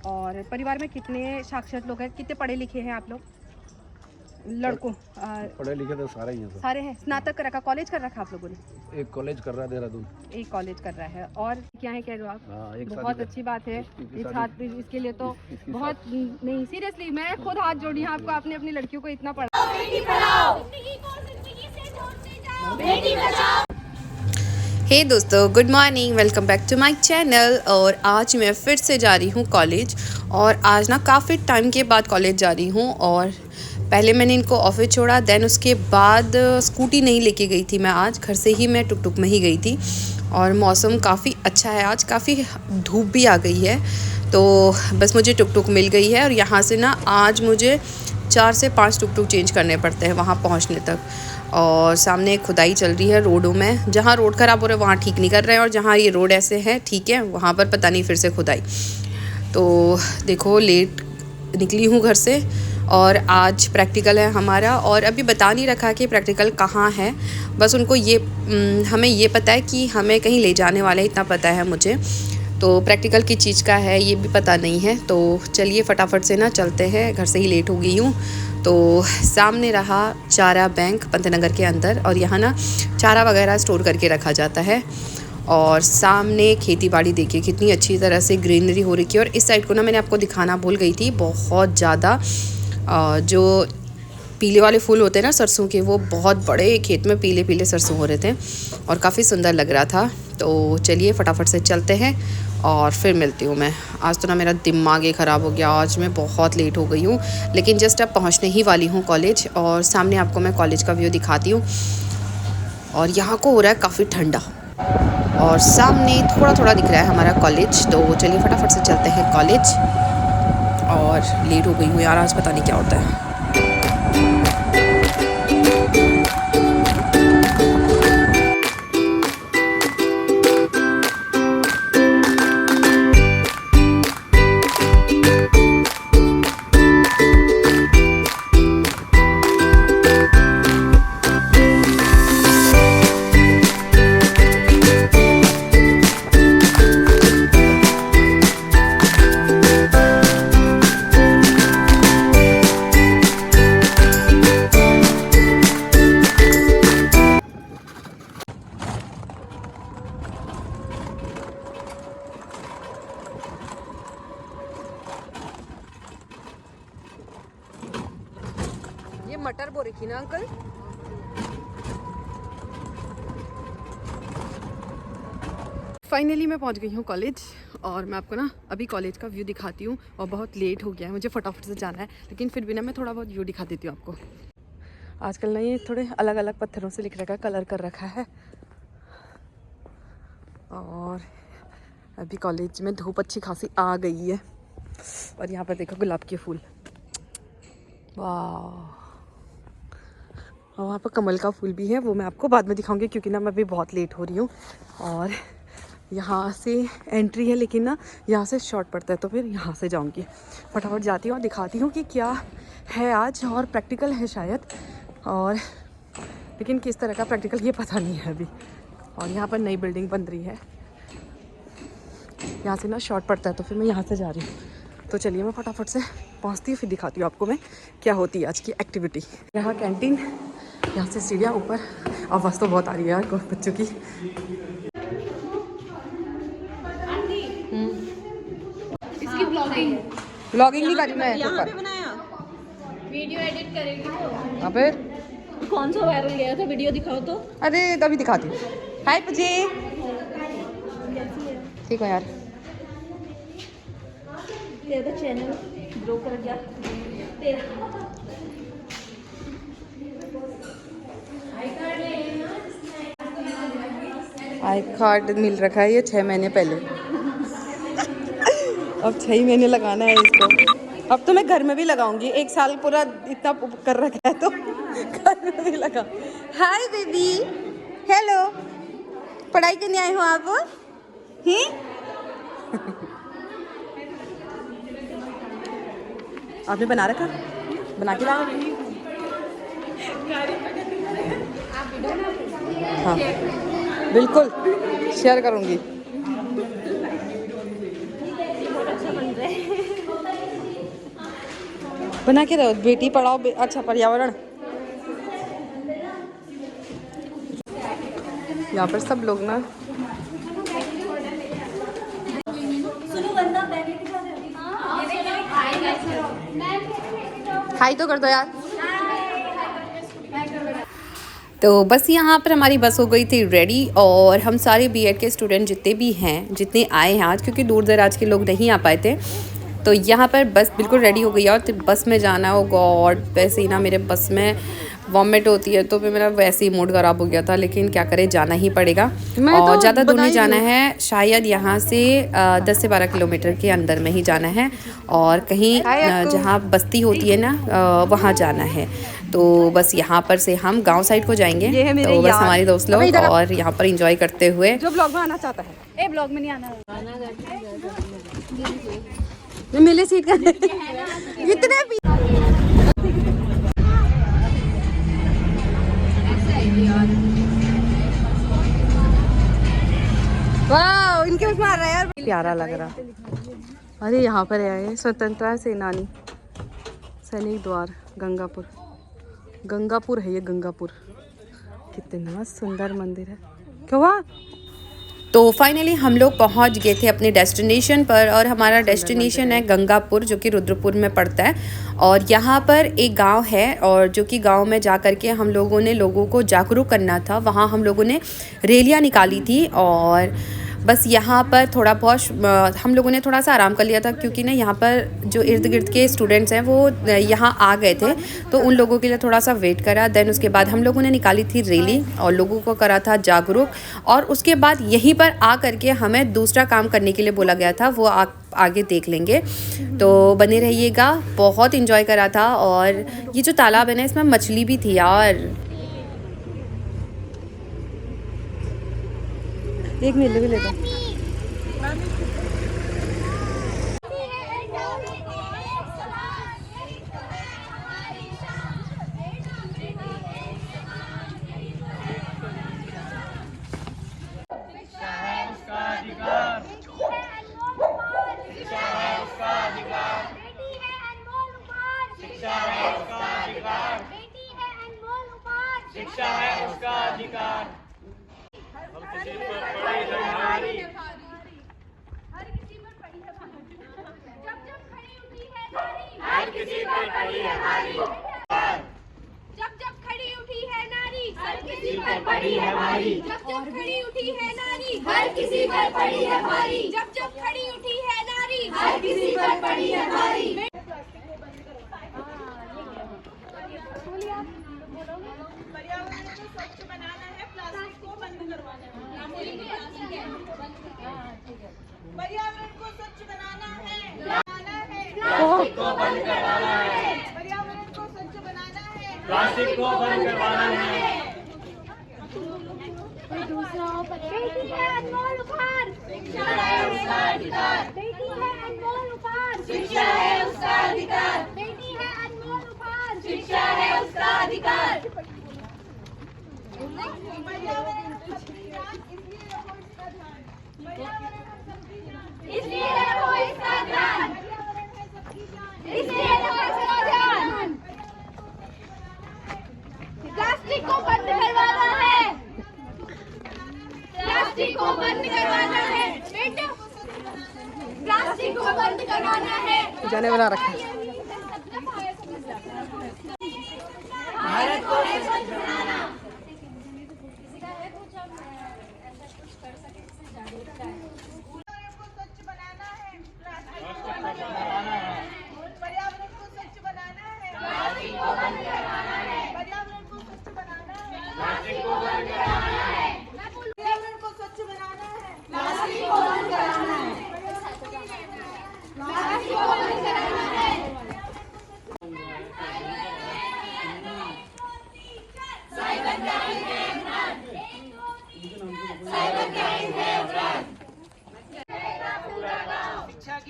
और परिवार में कितने साक्षर लोग हैं, कितने पढ़े लिखे हैं आप लोग? लड़कों पढ़े लिखे तो सारे ही हैं। सारे हैं। स्नातक कर रखा, कॉलेज कर रखा आप लोगों ने? एक कॉलेज कर रहा है देहरादून। एक कॉलेज कर रहा है। और क्या है कह रहे हो आप? हाँ, एक बहुत अच्छी बात है। एक साथ इसके लिए तो बहुत नहीं, सीरियसली मैं खुद हाथ जोड़ी हूँ आपको, आपने अपनी लड़कियों को इतना पढ़ा। हे दोस्तों, good morning, welcome back to my channel. और आज मैं फिर से जा रही हूँ कॉलेज। और आज ना काफ़ी टाइम के बाद कॉलेज जा रही हूँ। और पहले मैंने इनको ऑफिस छोड़ा, देन उसके बाद स्कूटी नहीं लेके गई थी मैं, आज घर से ही मैं टुक टुक में ही गई थी। और मौसम काफ़ी अच्छा है, आज काफ़ी धूप भी आ गई है, तो बस मुझे टुक टुक मिल गई है। और यहाँ से ना आज मुझे 4 से 5 टुक टुक चेंज करने पड़ते हैं वहाँ पहुँचने तक। और सामने खुदाई चल रही है रोडों में, जहाँ रोड ख़राब हो रहा है वहाँ ठीक नहीं कर रहे हैं, और जहाँ ये रोड ऐसे हैं ठीक है, वहाँ पर पता नहीं फिर से खुदाई। तो देखो लेट निकली हूँ घर से, और आज प्रैक्टिकल है हमारा। और अभी बता नहीं रखा कि प्रैक्टिकल कहाँ है, बस उनको ये हमें ये पता है कि हमें कहीं ले जाने वाले, इतना पता है मुझे। तो प्रैक्टिकल की चीज़ का है ये भी पता नहीं है। तो चलिए फटाफट से ना चलते हैं, घर से ही लेट हो गई हूँ। तो सामने रहा चारा बैंक पंतनगर के अंदर, और यहाँ ना चारा वगैरह स्टोर करके रखा जाता है। और सामने खेती बाड़ी देखिए कितनी अच्छी तरह से ग्रीनरी हो रखी है। और इस साइड को ना मैंने आपको दिखाना भूल गई थी, बहुत ज़्यादा जो पीले वाले फूल होते हैं ना सरसों के, वो बहुत बड़े खेत में पीले पीले सरसों हो रहे थे और काफ़ी सुंदर लग रहा था। तो चलिए फटाफट से चलते हैं और फिर मिलती हूँ मैं। आज तो ना मेरा दिमाग ही ख़राब हो गया, आज मैं बहुत लेट हो गई हूँ, लेकिन जस्ट अब पहुँचने ही वाली हूँ कॉलेज। और सामने आपको मैं कॉलेज का व्यू दिखाती हूँ। और यहाँ को हो रहा है काफ़ी ठंडा, और सामने थोड़ा थोड़ा दिख रहा है हमारा कॉलेज। तो चलिए फटाफट से चलते हैं कॉलेज। और लेट हो गई हूँ यार, आज पता नहीं क्या होता है। ये मटर बो रखी ना अंकल? फाइनली मैं पहुंच गई हूँ कॉलेज, और मैं आपको ना अभी कॉलेज का व्यू दिखाती हूँ। और बहुत लेट हो गया है, मुझे फटाफट से जाना है, लेकिन फिर भी ना मैं थोड़ा बहुत व्यू दिखा देती हूँ आपको। आजकल ना ये थोड़े अलग अलग पत्थरों से लिख रखा है, कलर कर रखा है। और अभी कॉलेज में धूप अच्छी खासी आ गई है। और यहाँ पर देखो गुलाब के फूल, वाह। और वहाँ पर कमल का फूल भी है, वो मैं आपको बाद में दिखाऊंगी, क्योंकि ना मैं अभी बहुत लेट हो रही हूँ। और यहाँ से एंट्री है, लेकिन ना यहाँ से शॉर्ट पड़ता है, तो फिर यहाँ से जाऊँगी। फटाफट जाती हूँ और दिखाती हूँ कि क्या है आज। और प्रैक्टिकल है शायद, और लेकिन किस तरह का प्रैक्टिकल ये पता नहीं है अभी। और यहाँ पर नई बिल्डिंग बन रही है, यहाँ से ना शॉर्ट पड़ता है, तो फिर मैं यहाँ से जा रही हूँ। तो चलिए मैं फटाफट से पहुँचती हूँ, फिर दिखाती हूँ आपको मैं क्या होती है आज की एक्टिविटी। यहाँ कैंटीन, यहाँ से सीढ़ियाँ ऊपर। आवाज़ तो बहुत आ रही है यार बच्चों की। इसकी ब्लॉगिंग नहीं करी मैं यहाँ पे बनाया वीडियो एडिट करेगी तो। अबे कौन सा वायरल गया था वीडियो दिखाओ तो। अरे तभी दिखाती हूँ। हाय पुजी, ठीक हो यार? तेरा चैनल ग्रो कर गया तेरा। आई कार्ड मिल रखा है ये 6 महीने पहले। अब 6 महीने लगाना है इसको। अब तो मैं घर में भी लगाऊंगी, 1 साल पूरा इतना कर रखा है तो घर में भी लगा। हाय बेबी, हेलो, पढ़ाई करने आए हो आप? ही आपने बना रखा, बना के ला। हाँ बिल्कुल शेयर करूँगी। बहुत अच्छा बन रहा है। बना के रहो, बेटी पढ़ाओ अच्छा पर्यावरण। यहाँ पर सब लोग ना खाई तो कर दो यार। तो बस यहाँ पर हमारी बस हो गई थी रेडी और हम सारे बीएड के स्टूडेंट जितने भी हैं, जितने आए हैं आज, क्योंकि दूर दराज के लोग नहीं आ पाए थे, तो यहाँ पर बस बिल्कुल रेडी हो गई। और तो बस में जाना हो, गॉड वैसे ही ना मेरे बस में वॉमिट होती है तो फिर मेरा वैसे ही मूड ख़राब हो गया था, लेकिन क्या करें, जाना ही पड़ेगा। और ज़्यादा दूर नहीं जाना है, शायद यहाँ से 10 से 12 किलोमीटर के अंदर में ही जाना है और कहीं जहाँ बस्ती होती है ना वहाँ जाना है। तो बस यहाँ पर से हम गांव साइड को जाएंगे। तो बस हमारे दोस्त लोग और यहाँ पर एंजॉय करते हुए जो ब्लॉग में आना चाहता है, ब्लॉग में नहीं आना मिले सीट का इतने वाह, इनके उसमें आ रहा है यार, प्यारा लग रहा। अरे यहाँ पर है स्वतंत्रता सेनानी सैनिक द्वार गंगापुर, गंगापुर है ये, गंगापुर। कितना सुंदर मंदिर है। क्या हुआ? तो फाइनली हम लोग पहुंच गए थे अपने डेस्टिनेशन पर और हमारा डेस्टिनेशन है गंगापुर, जो कि रुद्रपुर में पड़ता है। और यहाँ पर एक गांव है और जो कि गांव में जा कर के हम लोगों ने लोगों को जागरूक करना था। वहाँ हम लोगों ने रैलियाँ निकाली थी और बस यहाँ पर थोड़ा बहुत हम लोगों ने थोड़ा सा आराम कर लिया था, क्योंकि ना यहाँ पर जो इर्द गिर्द के स्टूडेंट्स हैं वो यहाँ आ गए थे, तो उन लोगों के लिए थोड़ा सा वेट करा। देन उसके बाद हम लोगों ने निकाली थी रैली और लोगों को करा था जागरूक। और उसके बाद यहीं पर आ करके हमें दूसरा काम करने के लिए बोला गया था, वो आगे देख लेंगे, तो बने रहिएगा। बहुत इंजॉय करा था। और ये जो तालाब है ना, इसमें मछली भी थी यार। एक मिनट भी ले दो। शिक्षा है उसका अधिकार। हम किसी पर पड़ी है भारी, हर किसी पर पड़ी है भारी। जब जब खड़ी उठी है नारी, हर किसी पर पड़ी है भारी। जब जब खड़ी उठी है नारी, हर किसी पर पड़ी है भारी। जब जब खड़ी उठी है नारी, हर किसी पर पड़ी है भारी। जब जब खड़ी उठी है नारी, हर किसी पर पड़ी है भारी। पर्यावरण को स्वच्छ बनाना है, प्लास्टिक को बंद करवाना है। पर्यावरण को स्वच्छ बनाना है, प्लास्टिक को बंद करवाना है। पर्यावरण को स्वच्छ बनाना है, प्लास्टिक को बंद करवाना है। बेटी है अनमोल उपहार, शिक्षा है उसका अधिकार। बेटी है अनमोल उपहार, शिक्षा है उसका अधिकार। बेटी है अनमोल उपहार, शिक्षा है उसका अधिकार। इसलिए रखो इसका ध्यान, इसलिए रखो इसका ध्यान। प्लास्टिक को बंद करवाना है, प्लास्टिक को बंद करवाना है बेटा, प्लास्टिक को बंद करवाना है। जाने वाला रखा है। भारत को स्वच्छ बनाना, पर्यावरण को स्वच्छ बनाना है, प्लास्टिक को बंद करवाना है। पर्यावरण को स्वच्छ बनाना है, प्लास्टिक को बंद कराना है। पर्यावरण को स्वच्छ बनाना है, प्लास्टिक को बंद कराना है। प्लास्टिक को बंद कराना है।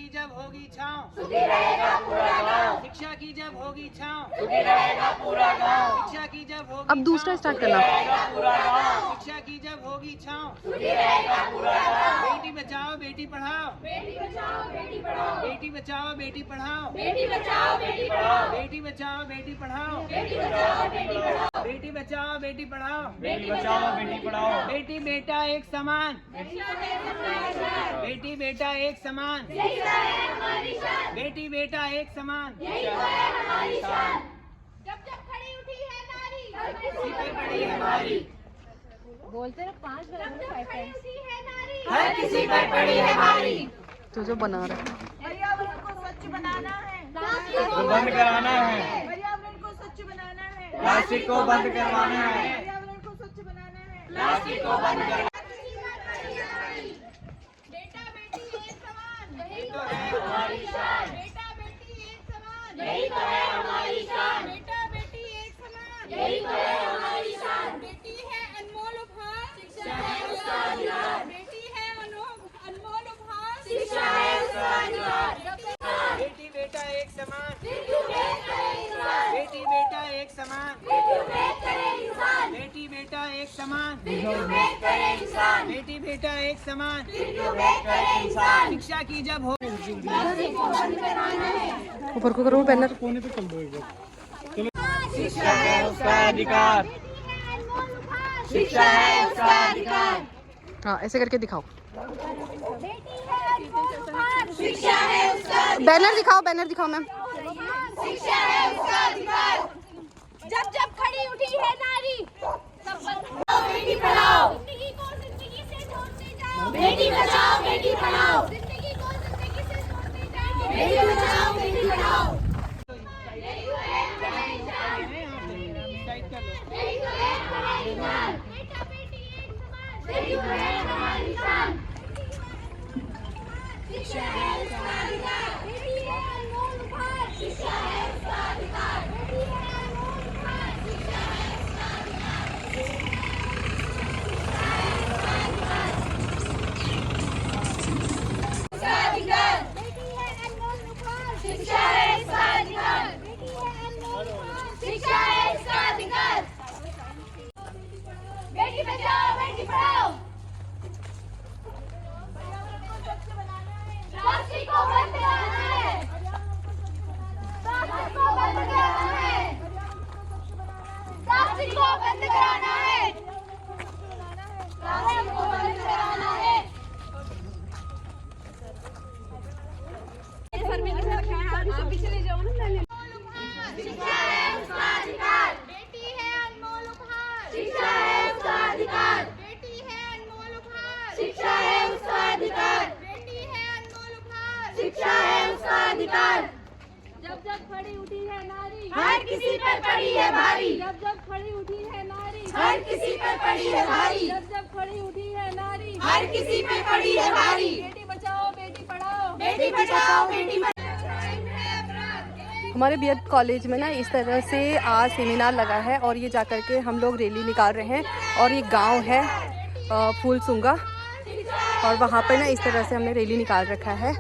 की जब होगी छाँव, सुखी रहेगा पूरा गांव, शिक्षा की जब होगी छाँव, सुखी रहेगा पूरा गांव, शिक्षा की जब होगी अब दूसरा स्टार्ट करना। रहेगा पूरा गांव, शिक्षा की जब होगी छाँव, सुखी रहेगा पूरा गांव, बेटी बचाओ बेटी पढ़ाओ, बेटी बचाओ बेटी पढ़ाओ, बेटी बचाओ बेटी पढ़ाओ, बेटी बचाओ बेटी पढ़ाओ, बेटी बचाओ बेटी पढ़ाओ, बेटी बचाओ बेटी पढ़ाओ, बेटी बचाओ बेटी पढ़ाओ, बेटी बचाओ बेटी पढ़ाओ, बेटी बेटा एक समान, बेटी बेटा एक समान, बेटी बेटा एक समान, जब जब खड़ी उठी है नारी, किसी पर पड़ी है भारी, बोलते ना 5 बार खड़ी उठी है नारी, हर किसी पर पड़ी है भारी, तो जो बना रहा है पर्यावरण को स्वच्छ बनाना है, को बंद कराना है, पर्यावरण को स्वच्छ बनाना है, प्लास्टिक को बंद करवाना है, पर्यावरण को स्वच्छ बनाना है। प्लास्टिक को बंद करवाना बेटा बेटी एक समान, यही तो है हमारी शान, बेटा बेटी एक समान, यही तो है हमारी शान, बेटा बेटी एक समान, यही तो है हमारी शान, बेटी है अनमोल उपहार, शिक्षा है उसका अधिकार, बेटी है अनमोल उपहार, शिक्षा है उसका अधिकार, बेटी बेटा एक समान, भेद करे इंसान, बेटी बेटा एक समान, भेद करे इंसान, बेटी बेटा एक समान, भेद करे इंसान, बेटी बेटा एक समान, भेद करे इंसान, शिक्षा की जब हो ऊपर को करो बैनर। शिक्षा है उसका अधिकार, शिक्षा है उसका अधिकार, हाँ ऐसे करके दिखाओ। शिक्षा है उसका, बैनर दिखाओ मैम। शिक्षा है उसका अधिकार, जब जब खड़ी उठी है नारी, बेटी पढ़ाओ, जिंदगी को जिंदगी से जोड़ते जाओ, बेटी बचाओ बेटी पढ़ाओ, जिंदगी को जिंदगी से जोड़ते जाओ, बेटी बचाओ बेटी पढ़ाओ, टाइट कर लो। बेटा बेटी एक समान, यही तो है हमारी शान, शिक्षा है उसका अधिकार, बेटी है अनमोल उपहार, शिक्षा है उसका अधिकार, बेटी है अनमोल उपहार, शिक्षा है उसका अधिकार, उसका अधिकार, बेटी है अनमोल उपहार, शिक्षा है उसका अधिकार, बेटी है अनमोल उपहार, शिक्षा है उसका अधिकार, बेटी बचाओ बेटी पढ़ाओ, प्लास्टिक को बंद कराना है, प्लास्टिक को बंद कराना है, प्लास्टिक को बंद कराना है, प्लास्टिक को बंद कराना है, आप पिछले जाओ ना। शिक्षा है उसका अधिकार, बेटी है अनमोल उपहार, शिक्षा है उसका अधिकार, बेटी है अनमोल उपहार, शिक्षा है उसका अधिकार, बेटी है अनमोल उपहार, शिक्षा है उसका अधिकार, जब जब खड़ी उठी है नारी, हर किसी पर पड़ी है भारी, जब जब खड़ी उठी है नारी, हर किसी पर पड़ी है भारी, जब जब खड़ी उठी है नारी, हर किसी पे पड़ी है भारी, बेटी बचाओ बेटी पढ़ाओ, बेटी बचाओ बेटी पढ़ाओ, हमारे बीएड कॉलेज में ना इस तरह से आज सेमिनार लगा है और ये जाकर के हम लोग रैली निकाल रहे हैं और ये गांव है फूलसुंगा और वहाँ पर ना इस तरह से हमने रैली निकाल रखा है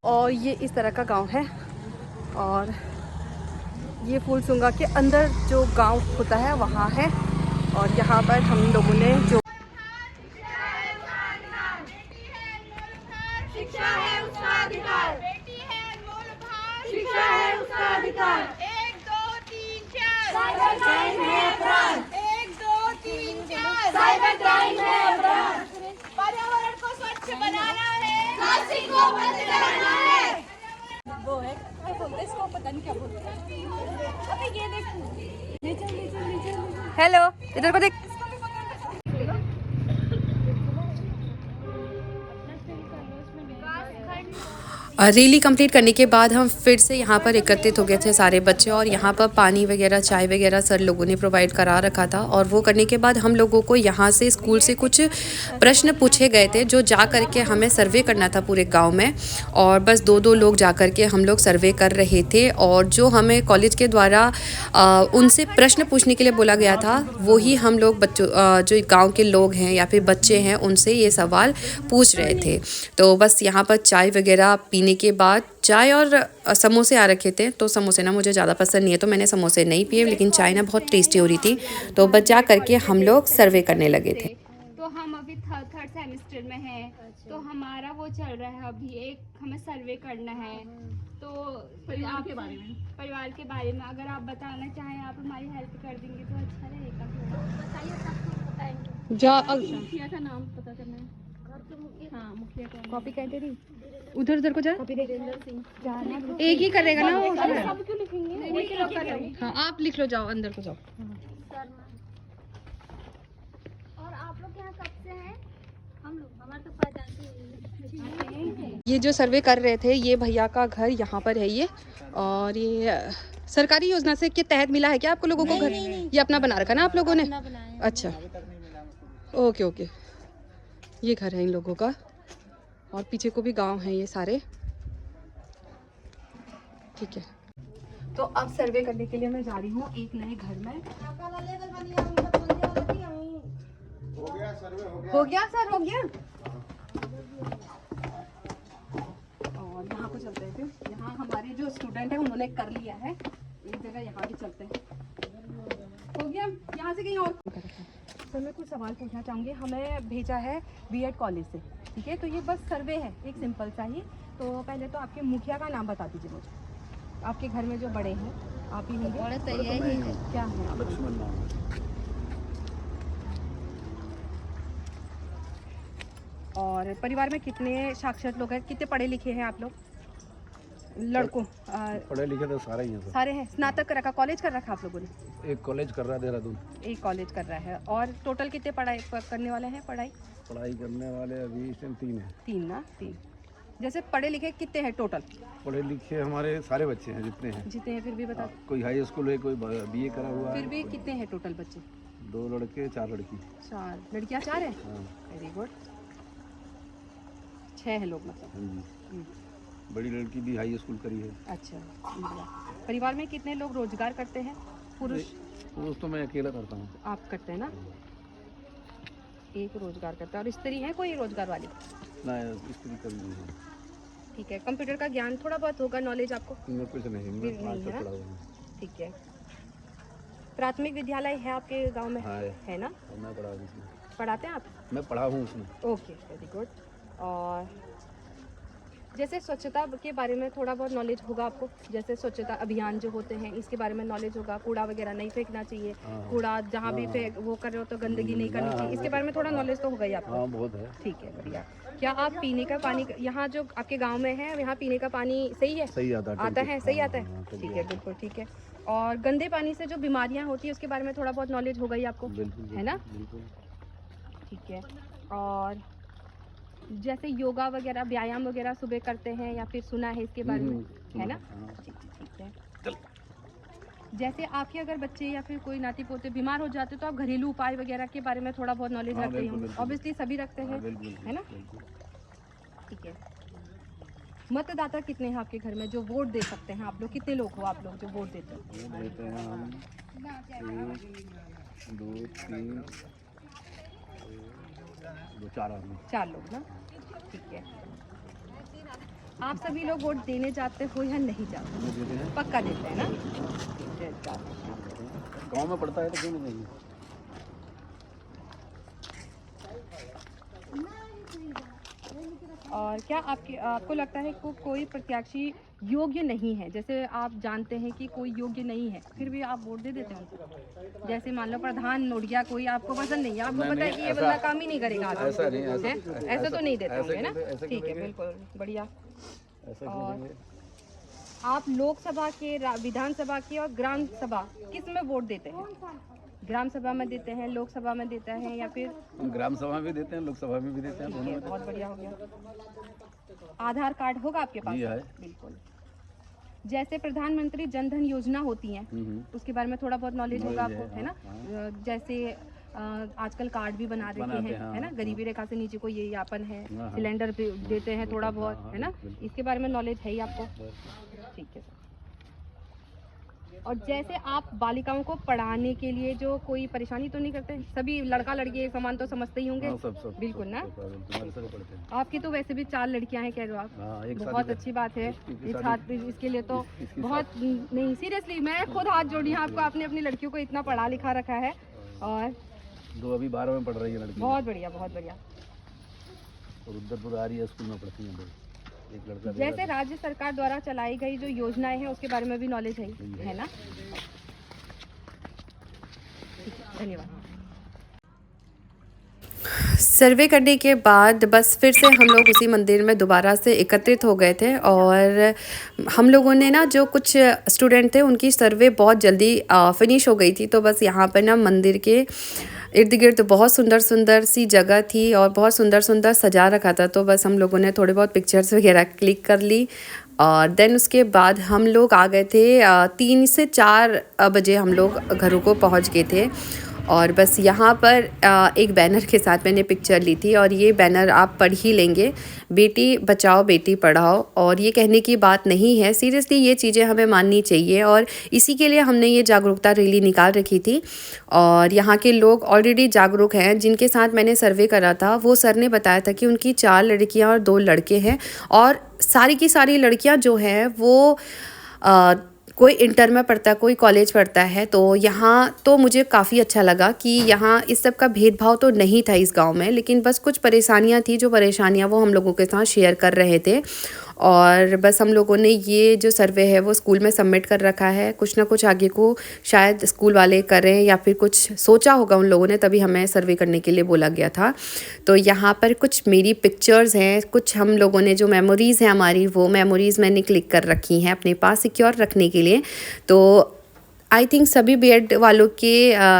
और ये इस तरह का गांव है और ये फूलसुंगा के अंदर जो गांव होता है वहाँ है और यहाँ पर हम लोगों ने जो शिक्षा है उसका अधिकार, बेटी है अनमोल उपहार, शिक्षा है उसका अधिकार, 1 2 3 4 साइबर क्राइम है अपराध, 1 2 3 4 साइबर क्राइम है अपराध, पर्यावरण को स्वच्छ बनाना है, प्लास्टिक को बंद कराना है, वो है क्या बोलते इसको पता नहीं क्या बोलते अभी ये देखो नीचे हेलो इधर को देख। रैली कंप्लीट करने के बाद हम फिर से यहाँ पर एकत्रित हो गए थे सारे बच्चे, और यहाँ पर पानी वगैरह चाय वगैरह सर लोगों ने प्रोवाइड करा रखा था। और वो करने के बाद हम लोगों को यहाँ से स्कूल से कुछ प्रश्न पूछे गए थे जो जा कर के हमें सर्वे करना था पूरे गांव में, और बस 2-2 लोग जा कर के हम लोग सर्वे कर रहे थे। और जो हमें कॉलेज के द्वारा उनसे प्रश्न पूछने के लिए बोला गया था वही हम लोग बच्चों जो गाँव के लोग हैं या फिर बच्चे हैं उनसे ये सवाल पूछ रहे थे। तो बस यहाँ पर चाय वगैरह पीने के बाद, चाय और समोसे आ रखे थे, तो समोसे ना मुझे ज़्यादा पसंद नहीं है तो मैंने समोसे नहीं पिए, लेकिन चाय ना बहुत टेस्टी हो रही थी। तो बस जा करके हम लोग सर्वे करने लगे थे। तो हम अभी थर्ड सेमेस्टर में हैं, तो हमारा वो चल रहा है अभी, एक हमें सर्वे करना है। तो परिवार के बारे में अगर आप बताना चाहें, आप हमारी हेल्प कर देंगे तो अच्छा रहेगा। मुखिया का नाम पता करना है। हाँ, मुखिया का कॉपी कहते रही उधर को जा, एक ही करेगा ना वो। सब क्यों लिखेंगे? हाँ, आप लिख लो, जाओ अंदर को जाओ। और आप लोग यहाँ कब से हैं? हम लोग, हमारे तो पहचान से। ये जो सर्वे कर रहे थे ये भैया का घर यहाँ पर है ये, और ये सरकारी योजना से के तहत मिला है क्या आपको लोगों को घर? ये अपना बना रखा ना आप लोगों ने? अच्छा, ओके। ये घर है इन लोगों का, और पीछे को भी गांव है ये सारे। ठीक है, तो अब सर्वे करने के लिए मैं जा रही हूँ एक नए घर में। हो गया सर, हो गया। और यहाँ को चलते हैं फिर। यहाँ हमारे जो स्टूडेंट है उन्होंने कर लिया है, एक जगह यहाँ भी चलते हैं। हो गया, यहाँ से कहीं और। सर मैं कुछ सवाल पूछना चाहूँगी। हमें भेजा है बीएड कॉलेज से, ठीक है? तो ये बस सर्वे है, एक सिंपल सा ही। तो पहले तो आपके मुखिया का नाम बता दीजिए मुझे। आपके घर में जो बड़े हैं आप ही होंगे। बड़े तो क्या है? लक्ष्मण नाम है। और परिवार में कितने साक्षर लोग हैं, कितने पढ़े लिखे हैं आप लोग? लड़कों पढ़े लिखे तो सारे ही हैं सर। सारे हैं। स्नातक कर रखा, कॉलेज कर रखा आप लोगों ने? एक कॉलेज कर रहा है देहरादून। एक कॉलेज कर रहा है। और टोटल कितने पढ़ाई करने वाले हैं? पढ़ाई करने वाले अभी इस टाइम 3 हैं। 3 ना? 3। जैसे पढ़े लिखे कितने हैं टोटल? पढ़े लिखे हमारे सारे बच्चे हैं जितने हैं। जितने हैं फिर भी बता। कोई हाई स्कूल है, कोई बीए करा हुआ है। फिर भी कितने हैं टोटल बच्चे? 2 लड़के 4 लड़की। 4 लड़कियाँ 4 हैं। हाँ। Very good. 6 हैं लोग मतलब। हाँ जी। बड़ी लड़की भी हाई स्कूल करी है। अच्छा, परिवार में कितने लोग रोजगार करते हैं? पुरुष तो मैं अकेला करता हूँ। आप करते हैं ना? एक रोजगार करता है। और स्त्री है कोई रोजगार वाली? ना, स्त्री कभी नहीं है। ठीक है। कंप्यूटर का ज्ञान थोड़ा बहुत होगा, नॉलेज आपको? मैं कुछ नहीं, मैं नहीं 5 है ना? पढ़ा हुआ हूँ। ठीक है। प्राथमिक विद्यालय है आपके गांव में? हाँ, है ना? मैं पढ़ा हूँ उसमें। पढ़ाते हैं आप? मैं पढ़ा हूँ उसमें। Okay, very good. और जैसे स्वच्छता के बारे में थोड़ा बहुत नॉलेज होगा आपको? जैसे स्वच्छता अभियान जो होते हैं इसके बारे में नॉलेज होगा? कूड़ा वगैरह नहीं फेंकना चाहिए, कूड़ा जहाँ भी फेंक वो कर रहे हो तो गंदगी नहीं करनी चाहिए, इसके बारे में थोड़ा नॉलेज तो होगा ही आपको? हाँ, बहुत है। ठीक है, बढ़िया। क्या आप पीने का पानी यहाँ जो आपके गांव में है यहाँ पीने का पानी सही है? सही आता है। सही आता है? ठीक है, बिल्कुल ठीक है। और गंदे पानी से जो बीमारियाँ होती है उसके बारे में थोड़ा बहुत नॉलेज होगा ही आपको, है ना? ठीक है। और जैसे योगा वगैरह व्यायाम वगैरह सुबह करते हैं या फिर सुना है इसके बारे में, है ना? ठीक है। जैसे आपके अगर बच्चे या फिर कोई नाती पोते बीमार हो जाते तो आप घरेलू उपाय वगैरह के बारे में थोड़ा बहुत नॉलेज रखते हैं? ऑब्वियसली सभी रखते हैं, है ना? ठीक है। मतदाता कितने हैं आपके घर में जो वोट दे सकते हैं? आप लोग कितने लोग हो आप लोग जो वोट देते हैं? 4 लोग ना? ठीक है। आप सभी लोग वोट देने जाते हो या नहीं जाते? पक्का देते हैं ना? गाँव में पड़ता है तो क्यों नहीं? और क्या आपको लगता है कि कोई प्रत्याशी योग्य नहीं है? जैसे आप जानते हैं कि कोई योग्य नहीं है फिर भी आप वोट दे देते हैं उनको? जैसे मान लो प्रधान नोट गया, कोई आपको पसंद नहीं है, आपको पता है कि ये बंदा काम ही नहीं करेगा, ऐसा नहीं, ऐसा तो नहीं देते होंगे ना? ठीक है, बिल्कुल बढ़िया। और आप लोकसभा के, विधानसभा के और ग्राम सभा किस में वोट देते हैं? ग्राम सभा में देते हैं, लोकसभा में देता है या फिर? हम ग्राम सभा में भी देते हैं, लोकसभा में भी देते हैं, दोनों में बहुत बढ़िया हो गया। आधार कार्ड होगा आपके पास? जी है। बिल्कुल। जैसे प्रधानमंत्री जन धन योजना होती है, उसके बारे में थोड़ा बहुत नॉलेज होगा नॉलेज आपको, है, है ना? जैसे आजकल कार्ड भी बना देते बनाते हैं, हैं, है ना? हाँ, गरीबी रेखा से नीचे को ये यापन है, हाँ, सिलेंडर भी देते हैं थोड़ा बहुत, हाँ, है ना? बिल्कुल। इसके बारे में नॉलेज है ही आपको? ठीक है सर। और जैसे आप बालिकाओं को पढ़ाने के लिए जो कोई परेशानी तो नहीं करते? सभी लड़का लड़की एक समान तो समझते ही होंगे? हाँ, सब बिल्कुल ना? तुम्हारे साथ पढ़ते हैं। आपकी तो वैसे भी 4 लड़कियां हैं कह रहे हो आप। हाँ, एक शादी बहुत कर- अच्छी बात है। इसकी इस शादी- हाथ इसके लिए तो इसकी बहुत नहीं, सीरियसली मैं खुद हाथ जोड़ी हूँ आपको, आपने अपनी लड़कियों को इतना पढ़ा लिखा रखा है। और 2 अभी 12 में पढ़ रही है लड़की, बहुत बढ़िया, बहुत बढ़िया। और रुद्रपुर आर्य स्कूल में पढ़ती हैं 2। एक लड़का जैसे राज्य सरकार द्वारा चलाई गई जो योजनाएं हैं उसके बारे में भी नॉलेज है ना? ठीक है, धन्यवाद। सर्वे करने के बाद बस फिर से हम लोग उसी मंदिर में दोबारा से एकत्रित हो गए थे और हम लोगों ने ना जो कुछ स्टूडेंट थे उनकी सर्वे बहुत जल्दी फिनिश हो गई थी। तो बस यहाँ पर ना मंदिर के इर्द गिर्द बहुत सुंदर सुंदर सी जगह थी और बहुत सुंदर सुंदर सजा रखा था। तो बस हम लोगों ने थोड़े बहुत पिक्चर्स वगैरह क्लिक कर ली और देन उसके बाद हम लोग आ गए थे 3 से 4 बजे हम लोग घरों को पहुँच गए थे। और बस यहाँ पर एक बैनर के साथ मैंने पिक्चर ली थी और ये बैनर आप पढ़ ही लेंगे, बेटी बचाओ बेटी पढ़ाओ। और ये कहने की बात नहीं है, सीरियसली ये चीज़ें हमें माननी चाहिए और इसी के लिए हमने ये जागरूकता रैली निकाल रखी थी। और यहाँ के लोग ऑलरेडी जागरूक हैं। जिनके साथ मैंने सर्वे करा था वो सर ने बताया था कि उनकी 4 लड़कियाँ और 2 लड़के हैं और सारी की सारी लड़कियाँ जो हैं वो कोई इंटर में पढ़ता है, कोई कॉलेज पढ़ता है। तो यहाँ तो मुझे काफ़ी अच्छा लगा कि यहाँ इस सब का भेदभाव तो नहीं था इस गांव में, लेकिन बस कुछ परेशानियाँ थी, जो परेशानियाँ वो हम लोगों के साथ शेयर कर रहे थे। और बस हम लोगों ने ये जो सर्वे है वो स्कूल में सबमिट कर रखा है। कुछ ना कुछ आगे को शायद स्कूल वाले करें या फिर कुछ सोचा होगा उन लोगों ने, तभी हमें सर्वे करने के लिए बोला गया था। तो यहाँ पर कुछ मेरी पिक्चर्स हैं, कुछ हम लोगों ने जो मेमोरीज़ हैं हमारी, वो मेमोरीज़ मैंने क्लिक कर रखी हैं अपने पास सिक्योर रखने के लिए। तो आई थिंक सभी बीएड वालों के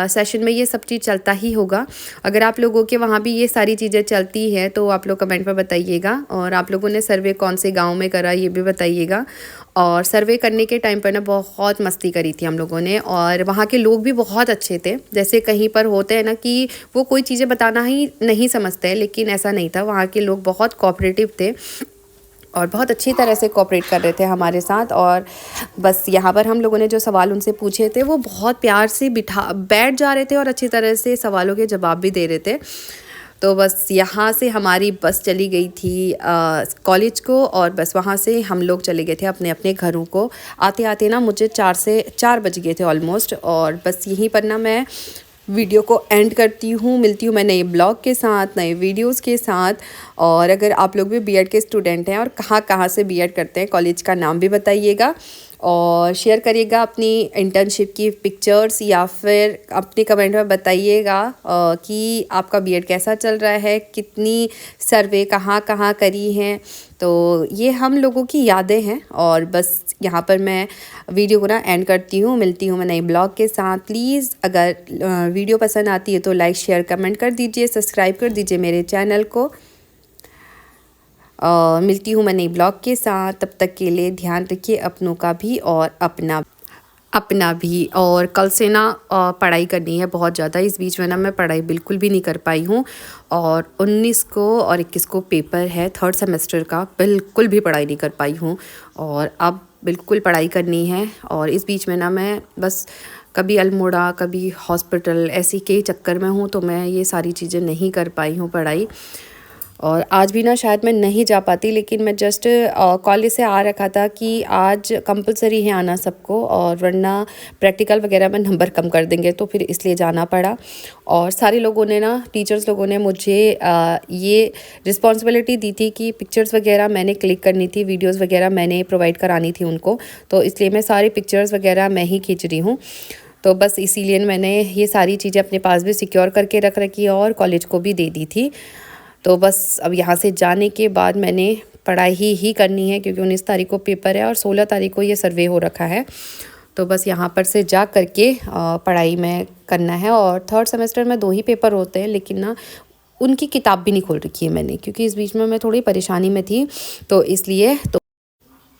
सेशन में ये सब चीज़ चलता ही होगा। अगर आप लोगों के वहाँ भी ये सारी चीज़ें चलती है तो आप लोग कमेंट में बताइएगा। और आप लोगों ने सर्वे कौन से गांव में करा ये भी बताइएगा। और सर्वे करने के टाइम पर ना बहुत मस्ती करी थी हम लोगों ने और वहाँ के लोग भी बहुत अच्छे थे। जैसे कहीं पर होते हैं ना कि वो कोई चीज़ें बताना ही नहीं समझते, लेकिन ऐसा नहीं था। वहाँ के लोग बहुत कोऑपरेटिव थे और बहुत अच्छी तरह से कोऑपरेट कर रहे थे हमारे साथ। और बस यहाँ पर हम लोगों ने जो सवाल उनसे पूछे थे वो बहुत प्यार से बैठ जा रहे थे और अच्छी तरह से सवालों के जवाब भी दे रहे थे। तो बस यहाँ से हमारी बस चली गई थी कॉलेज को और बस वहाँ से हम लोग चले गए थे अपने अपने घरों को। आते आते ना मुझे 4 बज गए थे ऑलमोस्ट। और बस यहीं पर ना मैं वीडियो को एंड करती हूँ। मिलती हूँ मैं नए ब्लॉग के साथ, नए वीडियोस के साथ। और अगर आप लोग भी बीएड के स्टूडेंट हैं और कहाँ से बीएड करते हैं, कॉलेज का नाम भी बताइएगा और शेयर करिएगा अपनी इंटर्नशिप की पिक्चर्स या फिर अपने कमेंट में बताइएगा कि आपका बीएड कैसा चल रहा है, कितनी सर्वे कहाँ करी हैं। तो ये हम लोगों की यादें हैं। और बस यहाँ पर मैं वीडियो को ना एंड करती हूँ। मिलती हूँ मैं नई ब्लॉग के साथ। प्लीज़ अगर वीडियो पसंद आती है तो लाइक शेयर कमेंट कर दीजिए, सब्सक्राइब कर दीजिए मेरे चैनल को। मिलती हूँ मैं नई ब्लॉग के साथ। तब तक के लिए ध्यान रखिए अपनों का भी और अपना भी। और कल से ना पढ़ाई करनी है बहुत ज़्यादा। इस बीच में ना मैं पढ़ाई बिल्कुल भी नहीं कर पाई हूँ और 19 को और 21 को पेपर है 3rd सेमेस्टर का, बिल्कुल भी पढ़ाई नहीं कर पाई हूँ और अब बिल्कुल पढ़ाई करनी है। और इस बीच में ना मैं बस कभी अल्मोड़ा कभी हॉस्पिटल ऐसी के चक्कर में हूँ, तो मैं ये सारी चीज़ें नहीं कर पाई हूँ पढ़ाई। और आज भी ना शायद मैं नहीं जा पाती, लेकिन मैं जस्ट कॉलेज से आ रखा था कि आज कंपलसरी है आना सबको और वरना प्रैक्टिकल वगैरह में नंबर कम कर देंगे, तो फिर इसलिए जाना पड़ा। और सारे लोगों ने ना, टीचर्स लोगों ने मुझे ये रिस्पॉन्सिबिलिटी दी थी कि पिक्चर्स वगैरह मैंने क्लिक करनी थी, वीडियोज़ वगैरह मैंने प्रोवाइड करानी थी उनको, तो इसलिए मैं सारी पिक्चर्स वगैरह मैं ही खींच रही हूँ। तो बस इसीलिए मैंने ये सारी चीज़ें अपने पास भी सिक्योर करके रख रखी और कॉलेज को भी दे दी थी। तो बस अब यहाँ से जाने के बाद मैंने पढ़ाई ही करनी है, क्योंकि 19 तारीख को पेपर है और 16 तारीख को ये सर्वे हो रखा है। तो बस यहाँ पर से जा करके पढ़ाई में करना है। और 3rd सेमेस्टर में 2 ही पेपर होते हैं, लेकिन ना उनकी किताब भी नहीं खोल रखी है मैंने, क्योंकि इस बीच में मैं थोड़ी परेशानी में थी, तो इसलिए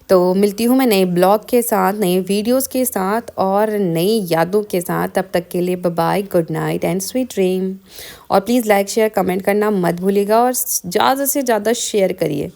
तो मिलती हूँ मैं नए ब्लॉग के साथ, नए वीडियोस के साथ और नई यादों के साथ। तब तक के लिए bye bye, good night and sweet dream. और प्लीज़ लाइक शेयर कमेंट करना मत भूलिएगा और ज़्यादा से ज़्यादा शेयर करिए।